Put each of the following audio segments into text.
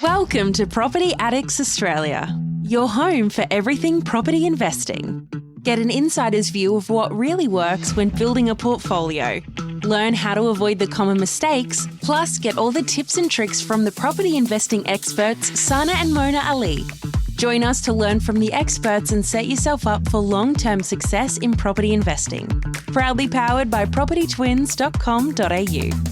Welcome to Property Addicts Australia, your home for everything property investing. Get an insider's view of what really works when building a portfolio. Learn how to avoid the common mistakes, plus get all the tips and tricks from the property investing experts Sana and Mona Ali. Join us to learn from the experts and set yourself up for long-term success in property investing. Proudly powered by propertytwins.com.au.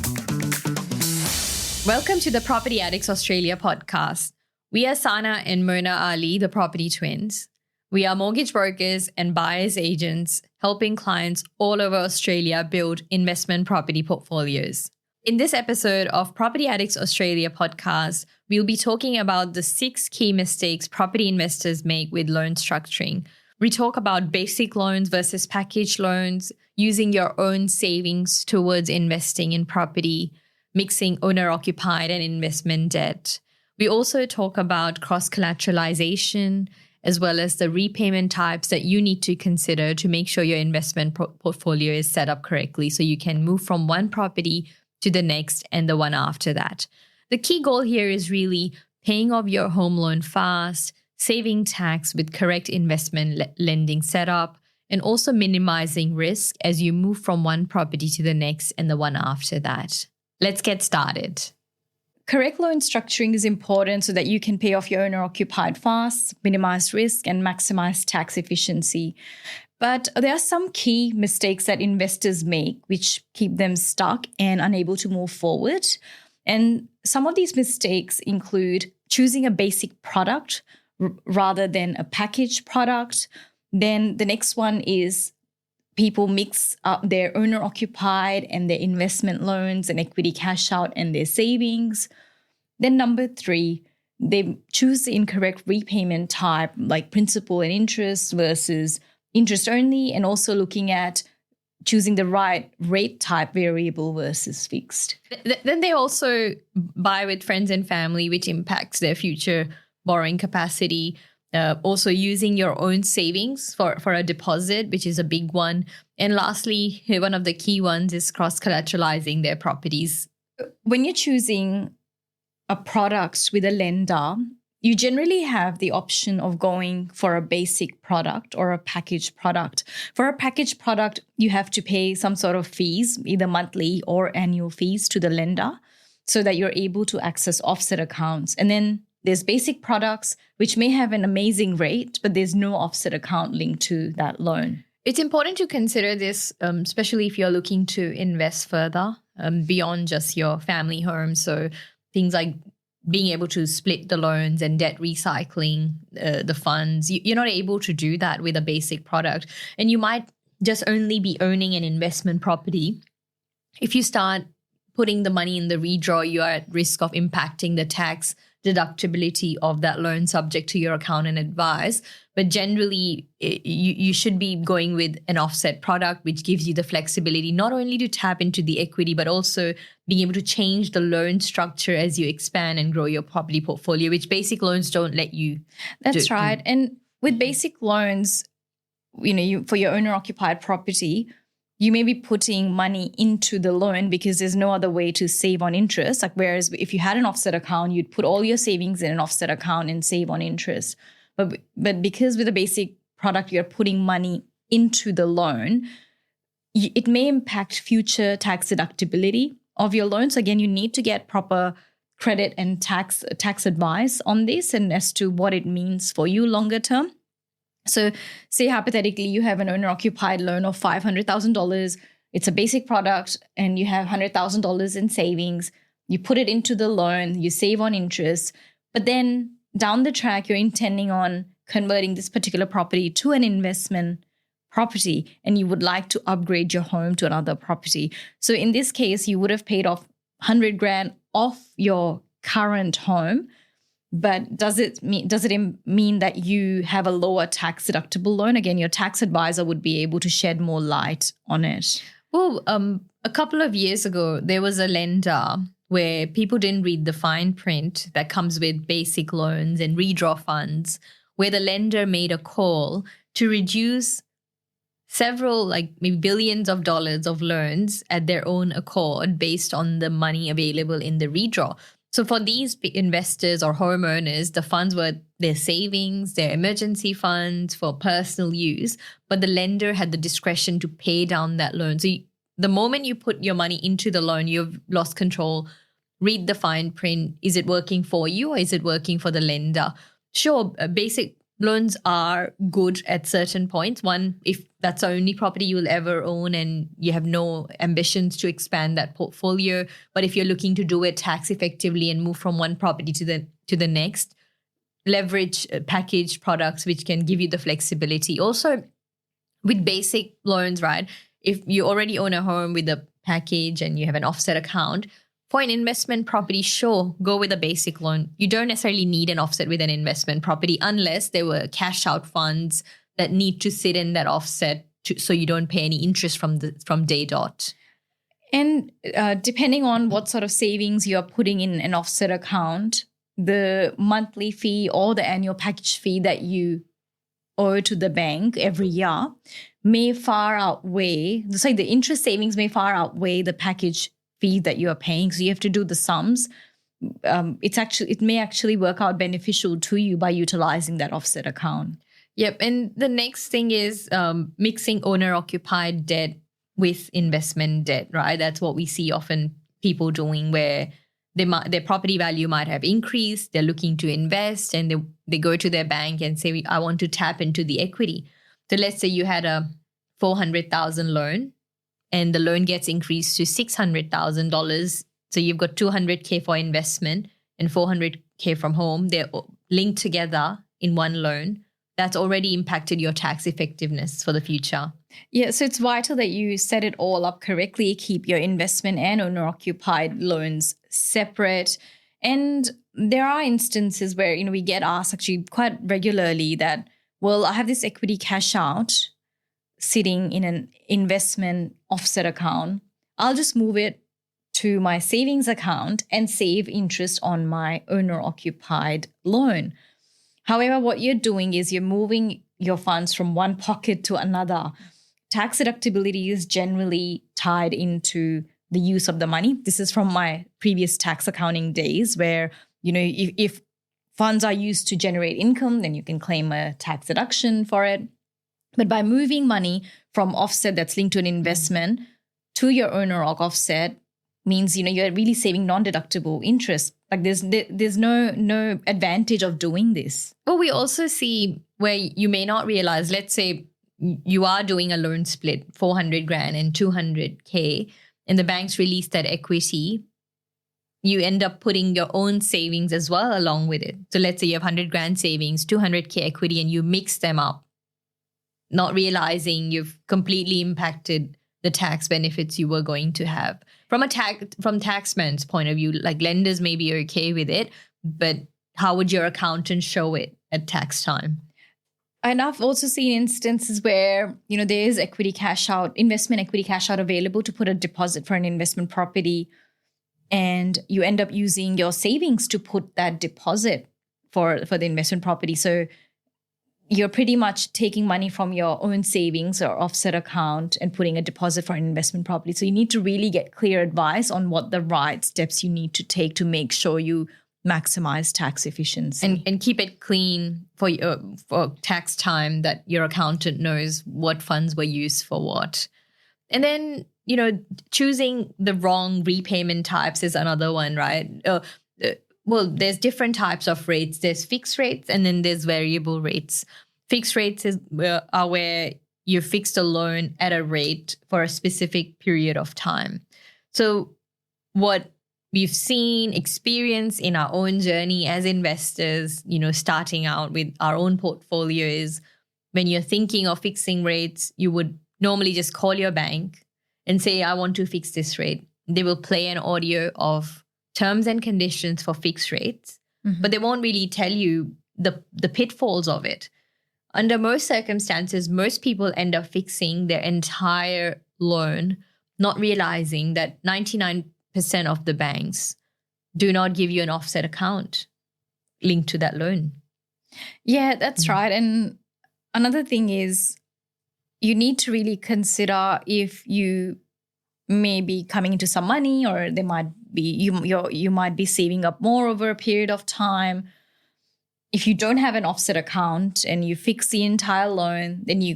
Welcome to the Property Addicts Australia podcast. We are Sana and Mona Ali, the Property Twins. We are mortgage brokers and buyer's agents helping clients all over Australia build investment property portfolios. In this episode of Property Addicts Australia podcast, we'll be talking about the 6 key mistakes property investors make with loan structuring. We talk about basic loans versus package loans, using your own savings towards investing in property, mixing owner-occupied and investment debt. We also talk about cross-collateralisation, as well as the repayment types that you need to consider to make sure your investment portfolio is set up correctly so you can move from one property to the next and the one after that. The key goal here is really paying off your home loan fast, saving tax with correct investment lending setup, and also minimizing risk as you move from one property to the next and the one after that. Let's get started. Correct loan structuring is important so that you can pay off your owner-occupied fast, minimize risk, and maximize tax efficiency. But there are some key mistakes that investors make which keep them stuck and unable to move forward. And some of these mistakes include choosing a basic product rather than a packaged product. Then the next one is people mix up their owner-occupied and their investment loans and equity cash out and their savings. Then number 3, they choose the incorrect repayment type like principal and interest versus interest only, and also looking at choosing the right rate type, variable versus fixed. Then they also buy with friends and family, which impacts their future borrowing capacity. Also using your own savings for a deposit, which is a big one. And lastly, one of the key ones is cross-collateralizing their properties. When you're choosing a product with a lender, you generally have the option of going for a basic product or a packaged product. For a packaged product, you have to pay some sort of fees, either monthly or annual fees to the lender, so that you're able to access offset accounts. And then there's basic products which may have an amazing rate, but there's no offset account linked to that loan. It's important to consider this, especially if you're looking to invest further beyond just your family home. So things like being able to split the loans and debt recycling the funds. You're not able to do that with a basic product. And you might just only be owning an investment property. If you start putting the money in the redraw, you are at risk of impacting the tax deductibility of that loan subject to your accountant advice. But generally, you should be going with an offset product, which gives you the flexibility not only to tap into the equity, but also being able to change the loan structure as you expand and grow your property portfolio, which basic loans don't let you. That's right. And with basic loans, for your owner-occupied property, you may be putting money into the loan because there's no other way to save on interest. Like whereas if you had an offset account, you'd put all your savings in an offset account and save on interest. But because with a basic product, you're putting money into the loan, it may impact future tax deductibility of your loan. So again, you need to get proper credit and tax advice on this and as to what it means for you longer term. So say hypothetically you have an owner-occupied loan of $500,000. It's a basic product and you have $100,000 in savings. You put it into the loan, you save on interest, but then down the track, you're intending on converting this particular property to an investment property and you would like to upgrade your home to another property. So in this case, you would have paid off $100,000 off your current home. But does it mean that you have a lower tax deductible loan? Again, your tax advisor would be able to shed more light on it. Well, a couple of years ago, there was a lender where people didn't read the fine print that comes with basic loans and redraw funds, where the lender made a call to reduce several, like maybe billions of dollars of loans at their own accord based on the money available in the redraw. So for these investors or homeowners, the funds were their savings, their emergency funds for personal use, but the lender had the discretion to pay down that loan. So the moment you put your money into the loan, you've lost control. Read the fine print. Is it working for you or is it working for the lender? Sure, basic loans are good at certain points. One, if that's the only property you'll ever own and you have no ambitions to expand that portfolio. But if you're looking to do it tax effectively and move from one property to the next, leverage package products which can give you the flexibility. Also, with basic loans, right? If you already own a home with a package and you have an offset account, for an investment property, sure, go with a basic loan. You don't necessarily need an offset with an investment property unless there were cash out funds that need to sit in that offset so you don't pay any interest from day dot. And depending on what sort of savings you're putting in an offset account, the monthly fee or the annual package fee that you owe to the bank every year may far outweigh, the interest savings may far outweigh the package fee that you are paying. So you have to do the sums. It may actually work out beneficial to you by utilizing that offset account. Yep. And the next thing is mixing owner-occupied debt with investment debt, right? That's what we see often people doing, where their property value might have increased. They're looking to invest and they go to their bank and say, I want to tap into the equity. So let's say you had a $400,000 loan, and the loan gets increased to $600,000. So you've got $200K for investment and $400K from home. They're linked together in one loan. That's already impacted your tax effectiveness for the future. Yeah, so it's vital that you set it all up correctly. Keep your investment and owner-occupied loans separate. And there are instances where, we get asked actually quite regularly that, well, I have this equity cash out sitting in an investment offset account. I'll just move it to my savings account and save interest on my owner-occupied loan. However, what you're doing is you're moving your funds from one pocket to another. Tax deductibility is generally tied into the use of the money. This is from my previous tax accounting days where, if funds are used to generate income, then you can claim a tax deduction for it. But by moving money from offset that's linked to an investment to your owner-occ offset means, you're really saving non-deductible interest. Like there's no advantage of doing this. Well, we also see where you may not realize, let's say you are doing a loan split, 400 grand and 200K, and the banks release that equity. You end up putting your own savings as well along with it. So let's say you have 100 grand savings, 200K equity, and you mix them up, not realizing you've completely impacted the tax benefits you were going to have. From taxman's point of view, like lenders may be okay with it, but how would your accountant show it at tax time? And I've also seen instances where, there is equity cash out, investment equity cash out available to put a deposit for an investment property. And you end up using your savings to put that deposit for the investment property. So you're pretty much taking money from your own savings or offset account and putting a deposit for an investment property. So you need to really get clear advice on what the right steps you need to take to make sure you maximize tax efficiency. And keep it clean for tax time, that your accountant knows what funds were used for what. And then, choosing the wrong repayment types is another one, right? Well, there's different types of rates. There's fixed rates and then there's variable rates. Fixed rates are where you fixed a loan at a rate for a specific period of time. So what we've seen, experienced in our own journey as investors, starting out with our own portfolio is when you're thinking of fixing rates, you would normally just call your bank and say, I want to fix this rate. They will play an audio of terms and conditions for fixed rates, but they won't really tell you the pitfalls of it. Under most circumstances, most people end up fixing their entire loan, not realizing that 99% of the banks do not give you an offset account linked to that loan. Yeah, that's right. And another thing is you need to really consider if you may be coming into some money or there might you might be saving up more over a period of time. If you don't have an offset account and you fix the entire loan, then you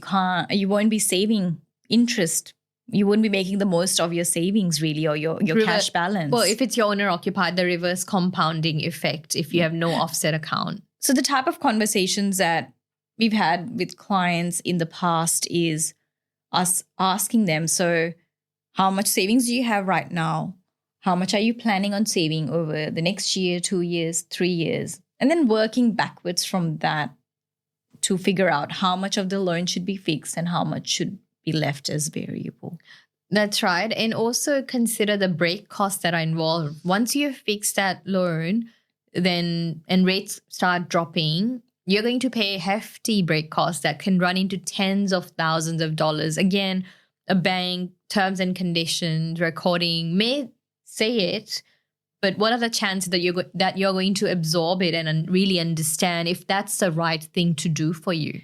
won't be saving interest. You wouldn't be making the most of your savings really, or your cash balance. Well, if it's your owner occupied, the reverse compounding effect if you have no offset account. So the type of conversations that we've had with clients in the past is us asking them, so how much savings do you have right now? How much are you planning on saving over the next year, 2 years, 3 years? And then working backwards from that to figure out how much of the loan should be fixed and how much should be left as variable. That's right. And also consider the break costs that are involved. Once you fix that loan, and rates start dropping, you're going to pay hefty break costs that can run into tens of thousands of dollars. Again, a bank, terms and conditions, recording may say it, but what are the chances that you're going to absorb it and really understand if that's the right thing to do for you?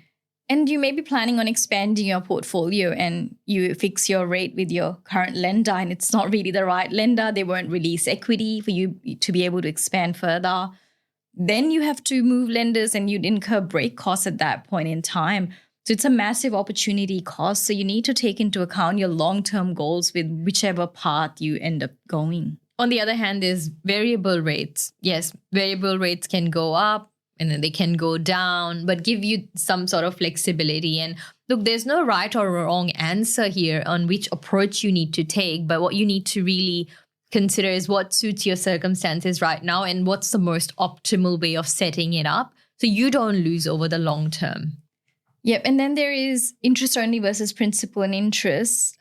And you may be planning on expanding your portfolio and you fix your rate with your current lender and it's not really the right lender. They won't release equity for you to be able to expand further. Then you have to move lenders and you'd incur break costs at that point in time. So it's a massive opportunity cost. So you need to take into account your long-term goals with whichever path you end up going. On the other hand, there's variable rates. Yes, variable rates can go up and then they can go down, but give you some sort of flexibility. And look, there's no right or wrong answer here on which approach you need to take, but what you need to really consider is what suits your circumstances right now and what's the most optimal way of setting it up so you don't lose over the long term. Yep. And then there is interest only versus principal and interest.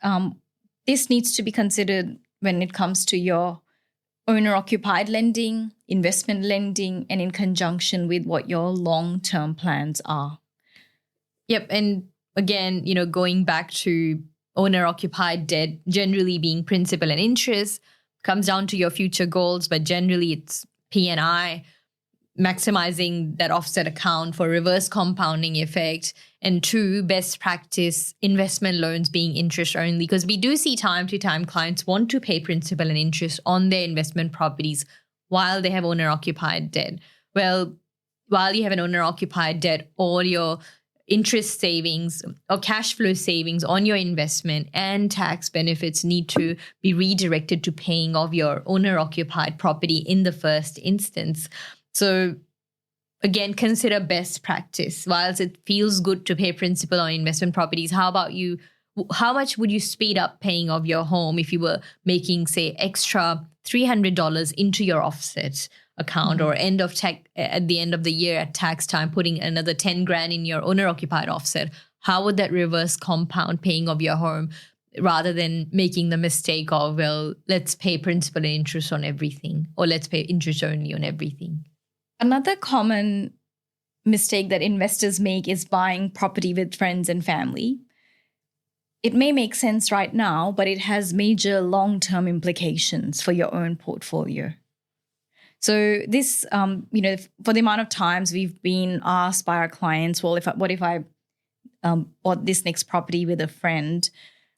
This needs to be considered when it comes to your owner-occupied lending, investment lending, and in conjunction with what your long-term plans are. Yep. And again, going back to owner-occupied debt, generally being principal and interest, comes down to your future goals, but generally it's P&I, maximizing that offset account for reverse compounding effect. And 2, best practice investment loans being interest only, because we do see time to time clients want to pay principal and interest on their investment properties while they have owner-occupied debt. Well, while you have an owner-occupied debt, all your interest savings or cash flow savings on your investment and tax benefits need to be redirected to paying off your owner-occupied property in the first instance. So again, consider best practice. Whilst it feels good to pay principal on investment properties, how about you? How much would you speed up paying off your home if you were making, say, extra $300 into your offset account, or at the end of the year at tax time, putting another 10 grand in your owner-occupied offset? How would that reverse compound paying off your home rather than making the mistake of, well, let's pay principal and interest on everything, or let's pay interest only on everything? Another common mistake that investors make is buying property with friends and family. It may make sense right now, but it has major long-term implications for your own portfolio. So this, for the amount of times we've been asked by our clients, well, what if I bought this next property with a friend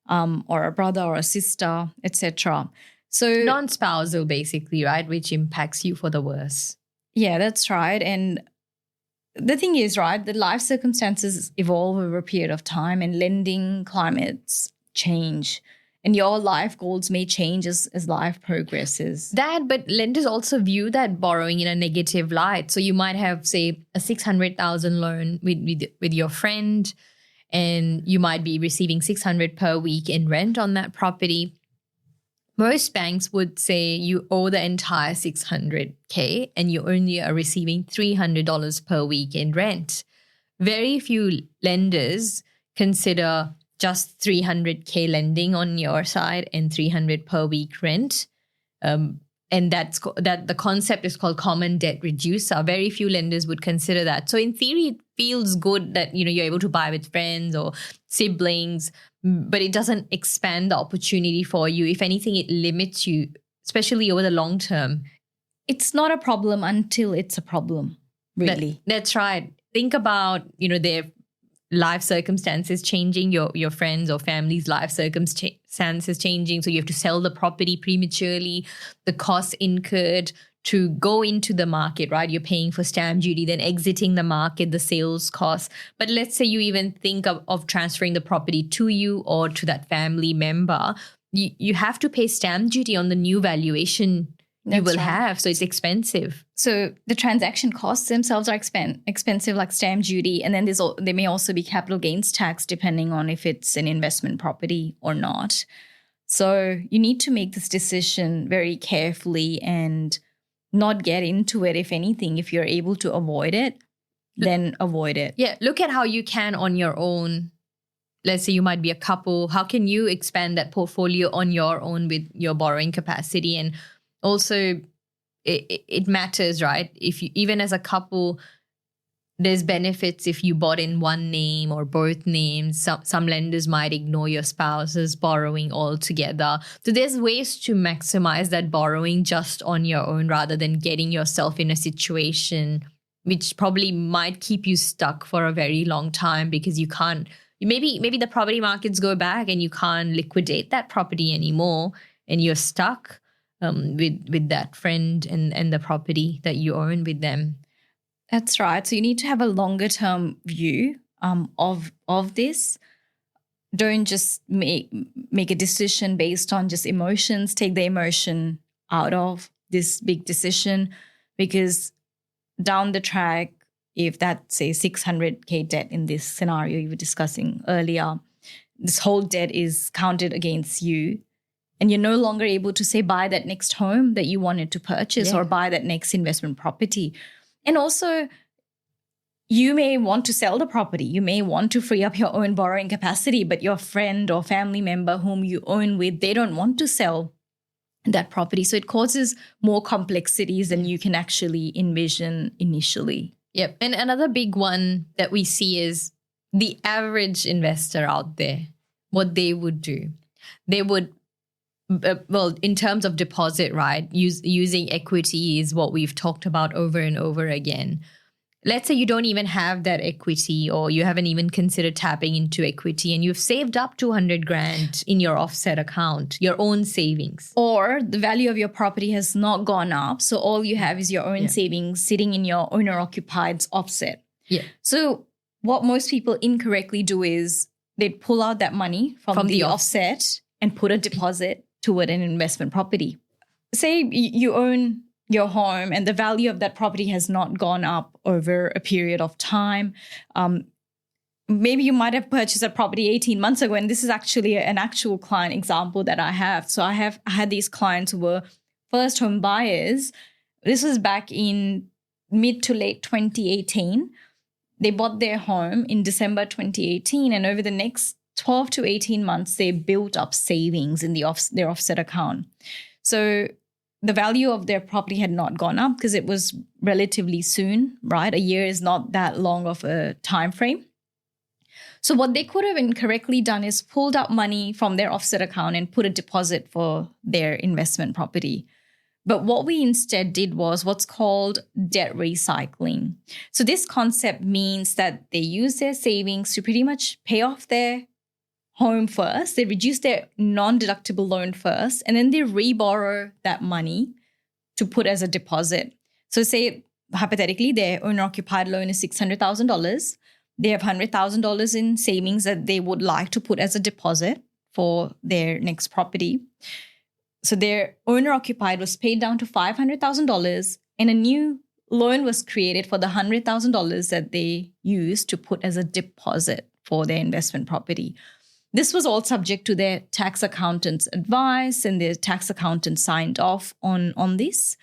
or a brother or a sister, etc. So non-spousal basically, right, which impacts you for the worse. Yeah, that's right. And the thing is, right, the life circumstances evolve over a period of time and lending climates change. And your life goals may change as life progresses. But lenders also view that borrowing in a negative light. So you might have, say, a $600,000 loan with your friend, and you might be receiving $600 per week in rent on that property. Most banks would say you owe the entire $600K and you only are receiving $300 per week in rent. Very few lenders consider just $300K lending on your side and $300 per week rent. And that the concept is called common debt reducer. Very few lenders would consider that. So in theory, it feels good that you're able to buy with friends or siblings, but it doesn't expand the opportunity for you. If anything, it limits you, especially over the long term. It's not a problem until it's a problem, really. That's right. Think about, life circumstances changing, your friends or family's life circumstances changing. So you have to sell the property prematurely, the costs incurred to go into the market, right? You're paying for stamp duty, then exiting the market, the sales costs. But let's say you even think of transferring the property to you or to that family member. You have to pay stamp duty on the new valuation you will have. So it's expensive. So the transaction costs themselves are expensive, like stamp duty. And then there may also be capital gains tax depending on if it's an investment property or not. So you need to make this decision very carefully and not get into it. If anything, if you're able to avoid it, then avoid it. Yeah, look at how you can on your own. Let's say you might be a couple. How can you expand that portfolio on your own with your borrowing capacity? And also, it matters, right? If you, even as a couple, there's benefits if you bought in one name or both names. Some lenders might ignore your spouse's borrowing altogether. So there's ways to maximize that borrowing just on your own rather than getting yourself in a situation which probably might keep you stuck for a very long time because you can't. Maybe the property markets go back and you can't liquidate that property anymore and you're stuck with that friend and the property that you own with them. That's right. So you need to have a longer term view of this. Don't just make a decision based on just emotions. Take the emotion out of this big decision, because down the track, if that's say 600K debt in this scenario you were discussing earlier, this whole debt is counted against you. And you're no longer able to say buy that next home that you wanted to purchase or buy that next investment property. And also, you may want to sell the property. You may want to free up your own borrowing capacity, but your friend or family member whom you own with, they don't want to sell that property. So it causes more complexities than you can actually envision initially. Yep. And another big one that we see is the average investor out there, what they would do. They would in terms of deposit, right, using equity is what we've talked about over and over again. Let's say you don't even have that equity or you haven't even considered tapping into equity and you've saved up 200 grand in your offset account, your own savings. Or the value of your property has not gone up. So all you have is your own savings sitting in your owner-occupied offset. Yeah. So what most people incorrectly do is they'd pull out that money from the offset and put a deposit toward an investment property. Say you own your home and the value of that property has not gone up over a period of time. Maybe you might have purchased a property 18 months ago, and this is actually an actual client example that I have. So I had these clients who were first home buyers. This was back in mid to late 2018. They bought their home in December 2018, and over the next 12 to 18 months, they built up savings in their offset account. So the value of their property had not gone up because it was relatively soon, right? A year is not that long of a time frame. So what they could have incorrectly done is pulled out money from their offset account and put a deposit for their investment property. But what we instead did was what's called debt recycling. So this concept means that they use their savings to pretty much pay off their home first. They reduce their non-deductible loan first, and then they reborrow that money to put as a deposit. So say, hypothetically, their owner-occupied loan is $600,000. They have $100,000 in savings that they would like to put as a deposit for their next property. So their owner-occupied was paid down to $500,000, and a new loan was created for the $100,000 that they used to put as a deposit for their investment property. This was all subject to their tax accountant's advice, and their tax accountant signed off on this.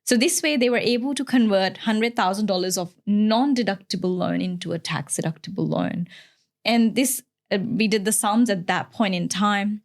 So this way, they were able to convert $100,000 of non-deductible loan into a tax-deductible loan. And this, we did the sums at that point in time.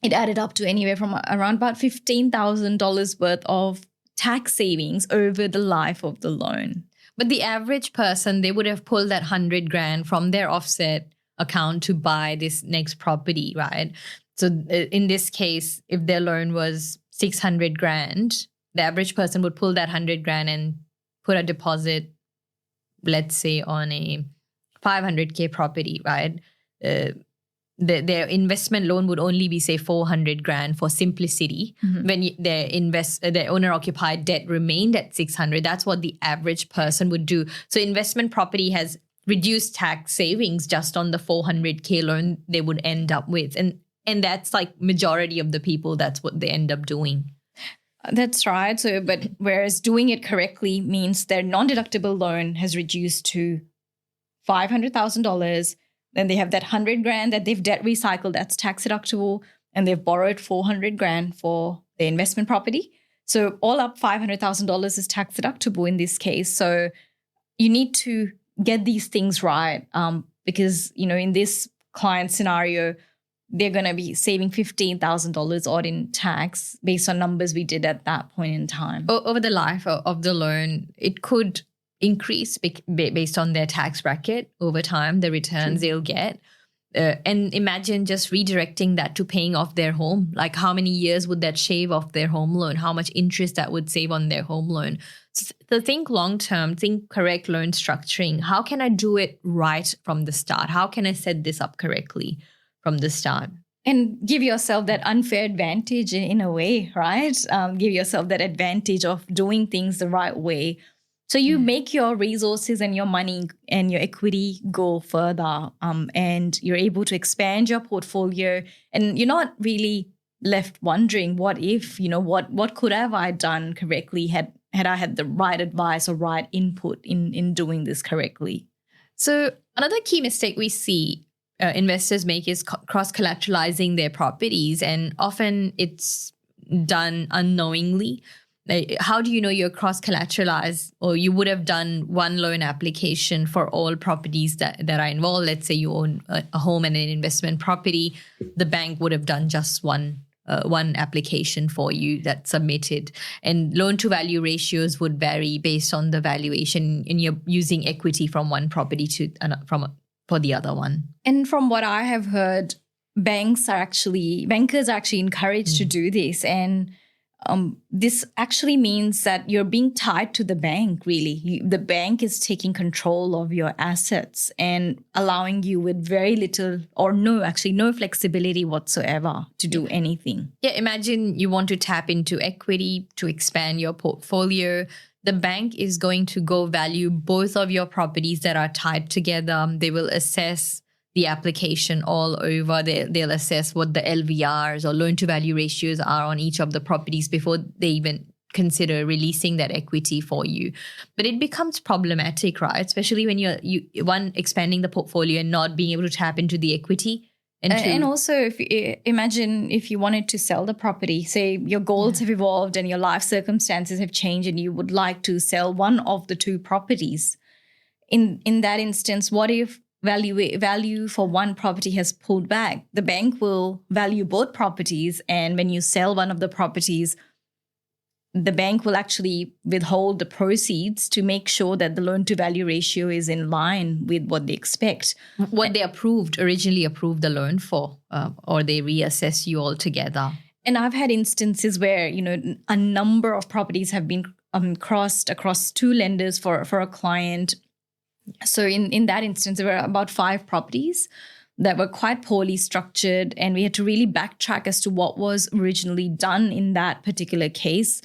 It added up to anywhere from around about $15,000 worth of tax savings over the life of the loan. But the average person, they would have pulled that 100 grand from their offset account to buy this next property, right? So in this case, if their loan was 600 grand, the average person would pull that 100 grand and put a deposit, let's say on a 500K property, right? Their investment loan would only be, say, 400 grand for simplicity. When their owner occupied debt remained at 600, that's what the average person would do. So investment property has reduced tax savings just on the 400K loan they would end up with. And that's like majority of the people, that's what they end up doing. That's right. So, but whereas doing it correctly means their non-deductible loan has reduced to $500,000. Then they have that 100 grand that they've debt recycled, that's tax deductible, and they've borrowed 400 grand for their investment property. So all up $500,000 is tax deductible in this case. So you need to get these things right because, in this client scenario, they're going to be saving $15,000 odd in tax based on numbers we did at that point in time. Over the life of the loan, it could increase based on their tax bracket over time, the returns they'll get. And imagine just redirecting that to paying off their home. Like how many years would that shave off their home loan? How much interest that would save on their home loan? So think long-term, think correct loan structuring. How can I do it right from the start? How can I set this up correctly from the start? And give yourself that unfair advantage in a way, right? Give yourself that advantage of doing things the right way. So you make your resources and your money and your equity go further, and you're able to expand your portfolio, and you're not really left wondering, what if, what could have I done correctly had I had the right advice or right input in doing this correctly. So another key mistake we see investors make is cross-collateralizing their properties, and often it's done unknowingly. How do you know you're cross-collateralized, or you would have done one loan application for all properties that are involved? Let's say you own a home and an investment property. The bank would have done just one application for you that's submitted. And loan-to-value ratios would vary based on the valuation, and you're using equity from one property for the other one. And from what I have heard, bankers are actually encouraged to do this. And this actually means that you're being tied to the bank, really. The bank is taking control of your assets and allowing you with very little or no flexibility whatsoever to do anything. Yeah, imagine you want to tap into equity to expand your portfolio. The bank is going to go value both of your properties that are tied together. They will assess the application all over. They'll assess what the LVRs or loan-to-value ratios are on each of the properties before they even consider releasing that equity for you. But it becomes problematic, right? Especially when you're expanding the portfolio and not being able to tap into the equity. And also, imagine if you wanted to sell the property, say your goals have evolved and your life circumstances have changed and you would like to sell one of the two properties. In that instance, what if value for one property has pulled back? The bank will value both properties, and when you sell one of the properties, the bank will actually withhold the proceeds to make sure that the loan-to-value ratio is in line with what they expect. What they originally approved the loan for, or they reassess you altogether. And I've had instances where, a number of properties have been crossed across two lenders for a client. So in that instance, there were about 5 properties that were quite poorly structured, and we had to really backtrack as to what was originally done in that particular case.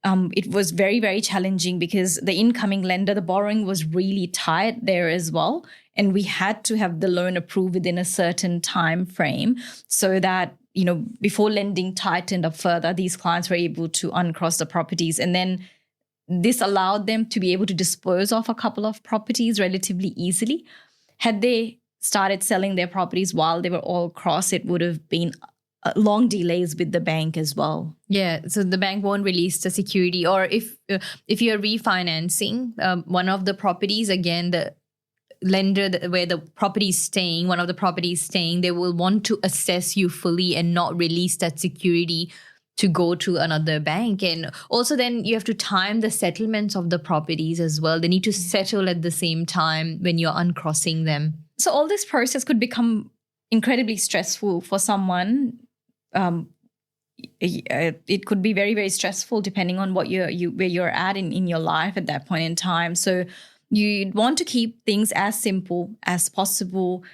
It was very, very challenging because the incoming lender, the borrowing was really tight there as well. And we had to have the loan approved within a certain time frame so that, before lending tightened up further, these clients were able to uncross the properties. And then this allowed them to be able to dispose of a couple of properties relatively easily. Had they started selling their properties while they were all crossed, it would have been long delays with the bank as well. Yeah, so the bank won't release the security. Or if you're refinancing one of the properties, again, the lender where the property is staying, one of the properties staying, they will want to assess you fully and not release that security to go to another bank. And also then you have to time the settlements of the properties as well. They need to settle at the same time when you're uncrossing them. So all this process could become incredibly stressful for someone. It could be very, very stressful depending on what where you're at in your life at that point in time. So You want to keep things as simple as possible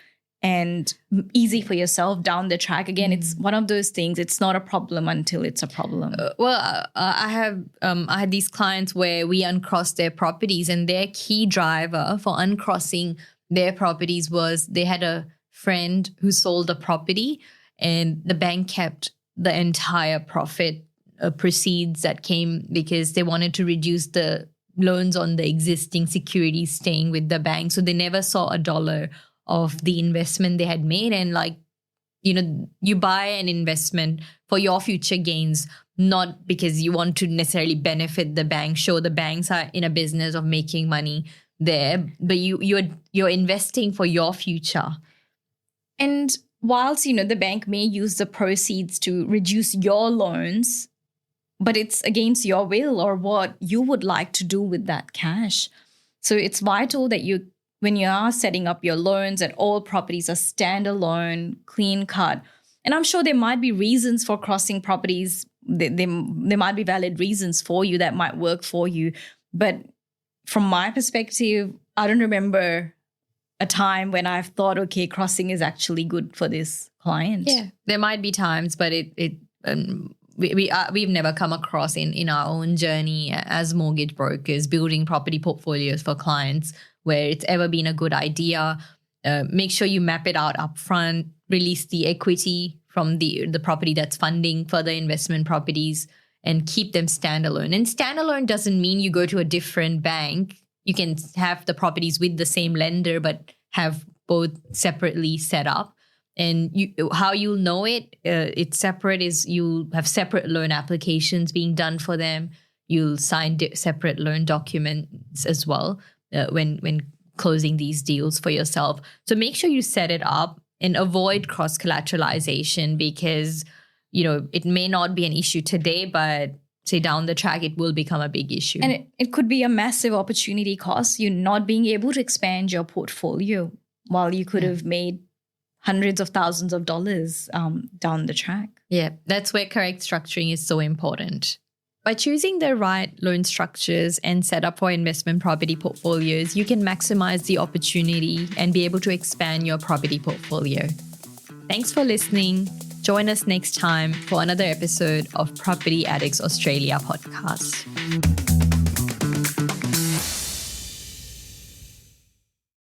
and easy for yourself down the track. Again, it's one of those things. It's not a problem until it's a problem. I had these clients where we uncrossed their properties, and their key driver for uncrossing their properties was they had a friend who sold a property, and the bank kept the entire profit proceeds that came because they wanted to reduce the loans on the existing securities staying with the bank. So they never saw a dollar of the investment they had made. And you buy an investment for your future gains, not because you want to necessarily benefit the bank. Sure, the banks are in a business of making money there, but you're investing for your future. And whilst, the bank may use the proceeds to reduce your loans, but it's against your will or what you would like to do with that cash. So it's vital that when you are setting up your loans, that all properties are standalone, clean cut. And I'm sure there might be reasons for crossing properties. There might be valid reasons for you that might work for you. But from my perspective, I don't remember a time when I've thought, okay, crossing is actually good for this client. Yeah, there might be times, but we've never come across in our own journey as mortgage brokers building property portfolios for clients where it's ever been a good idea. Make sure you map it out upfront, release the equity from the property that's funding further investment properties, and keep them standalone. And standalone doesn't mean you go to a different bank. You can have the properties with the same lender, but have both separately set up. And how you'll know it's separate is you'll have separate loan applications being done for them. You'll sign separate loan documents as well when closing these deals for yourself. So make sure you set it up and avoid cross-collateralization because, it may not be an issue today, but say down the track, it will become a big issue. And it could be a massive opportunity cost, you not being able to expand your portfolio while you could have made hundreds of thousands of dollars down the track. Yeah, that's where correct structuring is so important. By choosing the right loan structures and setup for investment property portfolios, you can maximize the opportunity and be able to expand your property portfolio. Thanks for listening. Join us next time for another episode of Property Addicts Australia podcast.